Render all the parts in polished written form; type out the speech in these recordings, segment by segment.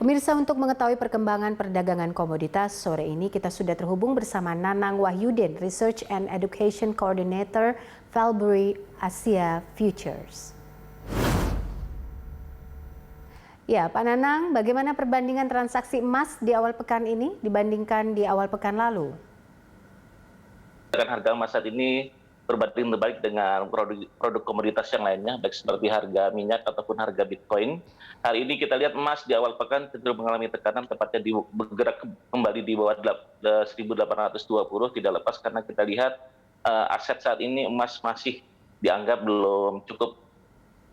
Pemirsa, untuk mengetahui perkembangan perdagangan komoditas, sore ini kita sudah terhubung bersama Nanang Wahyudin, Research and Education Coordinator Valbury Asia Futures. Ya, Pak Nanang, bagaimana perbandingan transaksi emas di awal pekan ini dibandingkan di awal pekan lalu? Harga emas saat ini berbanding terbalik dengan produk komoditas yang lainnya, baik seperti harga minyak ataupun harga Bitcoin. Hari ini kita lihat emas di awal pekan cenderung mengalami tekanan, tepatnya bergerak kembali di bawah 1.820, tidak lepas karena kita lihat aset saat ini emas masih dianggap belum cukup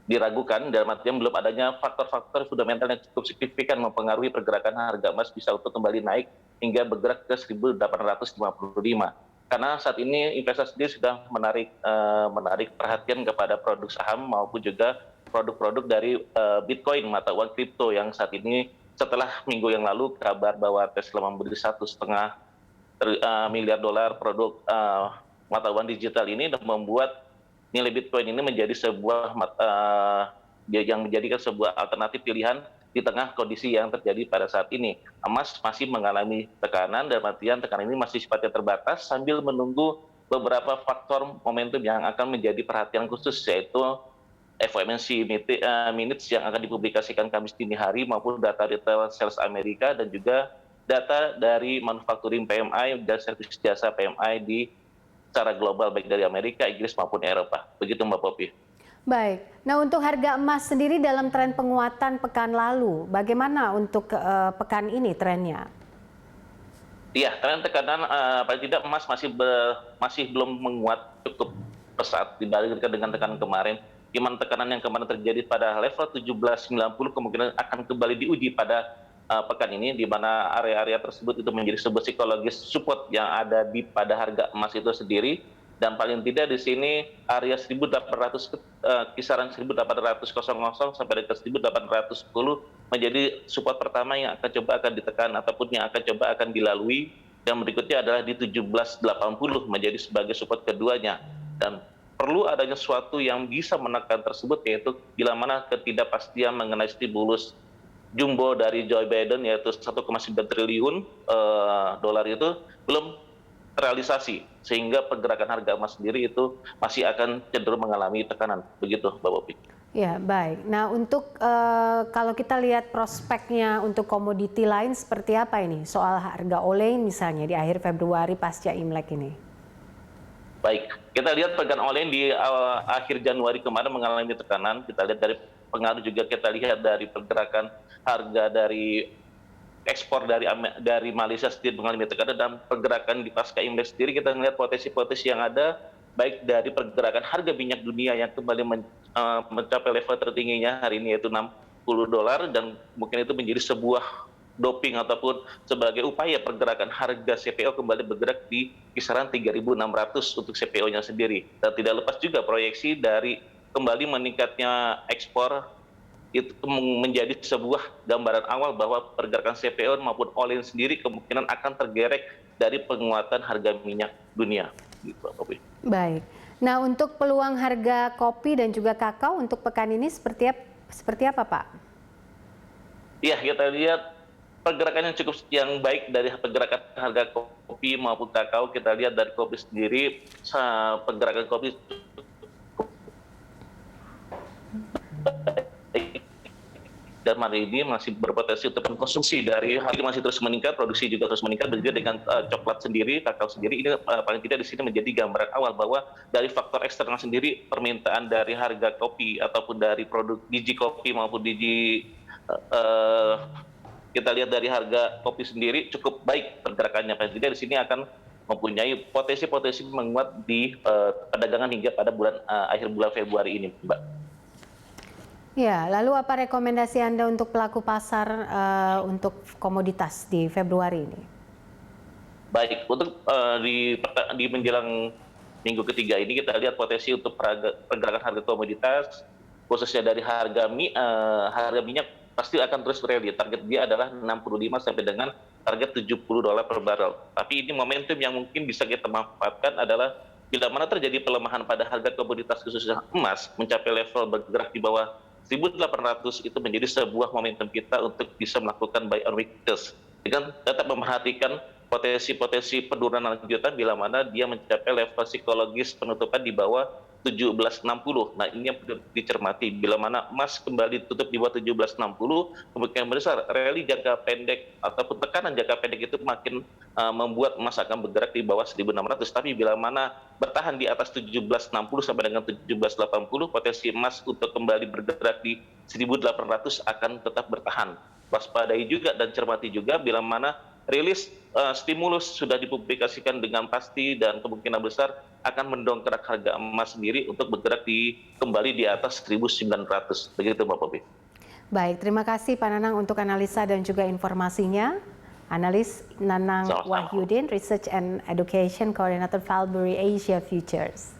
diragukan, dalam artian belum adanya faktor-faktor fundamental yang cukup signifikan mempengaruhi pergerakan harga emas bisa untuk kembali naik hingga bergerak ke 1.855. Karena saat ini investor sendiri sudah menarik perhatian kepada produk saham maupun juga produk-produk dari Bitcoin, mata uang kripto, yang saat ini setelah minggu yang lalu kabar bahwa Tesla membeli $1,5 miliar produk mata uang digital ini, dan membuat nilai Bitcoin ini menjadi yang menjadikan sebuah alternatif pilihan di tengah kondisi yang terjadi pada saat ini. Emas masih mengalami tekanan, dan artian tekanan ini masih sifatnya terbatas sambil menunggu beberapa faktor momentum yang akan menjadi perhatian khusus, yaitu FOMC minutes yang akan dipublikasikan Kamis dini hari, maupun data retail sales Amerika, dan juga data dari manufacturing PMI dan servis jasa PMI di secara global, baik dari Amerika, Inggris maupun Eropa. Begitu Mbak Popi. Baik, nah untuk harga emas sendiri dalam tren penguatan pekan lalu, bagaimana untuk pekan ini trennya? Iya, tren tekanan paling tidak emas masih belum menguat cukup pesat dibandingkan dengan tekanan kemarin. Di mana tekanan yang kemarin terjadi pada level 1790 kemungkinan akan kembali diuji pada pekan ini, di mana area-area tersebut itu menjadi sebuah psikologis support yang ada pada harga emas itu sendiri. Dan paling tidak di sini area 1800, kisaran 1800 sampai dengan 1810 menjadi support pertama yang akan ditekan ataupun yang akan dilalui. Dan berikutnya adalah di 1780 menjadi sebagai support keduanya. Dan perlu adanya sesuatu yang bisa menekan tersebut, yaitu bila mana ketidakpastian mengenai stimulus jumbo dari Joe Biden, yaitu 1,9 triliun dolar itu belum terrealisasi, sehingga pergerakan harga emas sendiri itu masih akan cenderung mengalami tekanan. Begitu Mbak Popi. Ya, baik. Nah, untuk kalau kita lihat prospeknya untuk komoditi lain seperti apa ini? Soal harga oleh misalnya di akhir Februari pasca Imlek ini. Baik, kita lihat pergerakan oleh di akhir Januari kemarin mengalami tekanan. Kita lihat dari pengaruh, juga kita lihat dari pergerakan harga dari ekspor dari Malaysia sendiri mengalami tekanan, dan pergerakan di pasca Imlek sendiri kita melihat potensi-potensi yang ada, baik dari pergerakan harga minyak dunia yang kembali mencapai level tertingginya hari ini, yaitu $60, dan mungkin itu menjadi sebuah doping ataupun sebagai upaya pergerakan harga CPO kembali bergerak di kisaran 3.600 untuk CPO-nya sendiri. Dan tidak lepas juga proyeksi dari kembali meningkatnya ekspor itu menjadi sebuah gambaran awal bahwa pergerakan CPO maupun olin sendiri kemungkinan akan tergerek dari penguatan harga minyak dunia. Baik. Nah, untuk peluang harga kopi dan juga kakao untuk pekan ini seperti apa, Pak? Iya, kita lihat pergerakan yang baik dari pergerakan harga kopi maupun kakao. Kita lihat dari kopi sendiri, pergerakan kopi dan hari ini masih berpotensi untuk konsumsi dari harga masih terus meningkat, produksi juga terus meningkat. Begitu dengan coklat sendiri, kakao sendiri, ini paling tidak di sini menjadi gambaran awal bahwa dari faktor eksternal sendiri, permintaan dari harga kopi ataupun dari produk biji kopi maupun biji kita lihat dari harga kopi sendiri cukup baik pergerakannya. Paling tidak di sini akan mempunyai potensi-potensi menguat di perdagangan hingga pada akhir bulan Februari ini, Mbak. Ya, lalu apa rekomendasi Anda untuk pelaku pasar untuk komoditas di Februari ini? Baik, untuk di menjelang minggu ketiga ini kita lihat potensi untuk pergerakan harga komoditas, khususnya dari harga minyak pasti akan terus rally. Target dia adalah 65 sampai dengan target $70 per barrel. Tapi ini momentum yang mungkin bisa kita manfaatkan adalah bila mana terjadi pelemahan pada harga komoditas khususnya emas mencapai level bergerak di bawah 1.800 itu menjadi sebuah momentum kita untuk bisa melakukan buy on weakness dengan tetap memperhatikan potensi-potensi penurunan lanjutan bila mana dia mencapai level psikologis penutupan di bawah 1760. Nah, ini yang perlu dicermati. Bila mana emas kembali tutup di bawah 1760, kemungkinan besar rally jangka pendek ataupun tekanan jangka pendek itu makin membuat emas akan bergerak di bawah 1.600. Tapi bila mana bertahan di atas 1760 sampai dengan 1780, potensi emas untuk kembali bergerak di 1.800 akan tetap bertahan. Waspadai juga dan cermati juga bila mana rilis stimulus sudah dipublikasikan dengan pasti dan kemungkinan besar akan mendongkrak harga emas sendiri untuk bergerak kembali di atas 1.900. Begitu Mbak Popi. Baik, terima kasih Pak Nanang untuk analisa dan juga informasinya. Analis Nanang Sama-sama. Wahyudin, Research and Education Coordinator Valbury Asia Futures.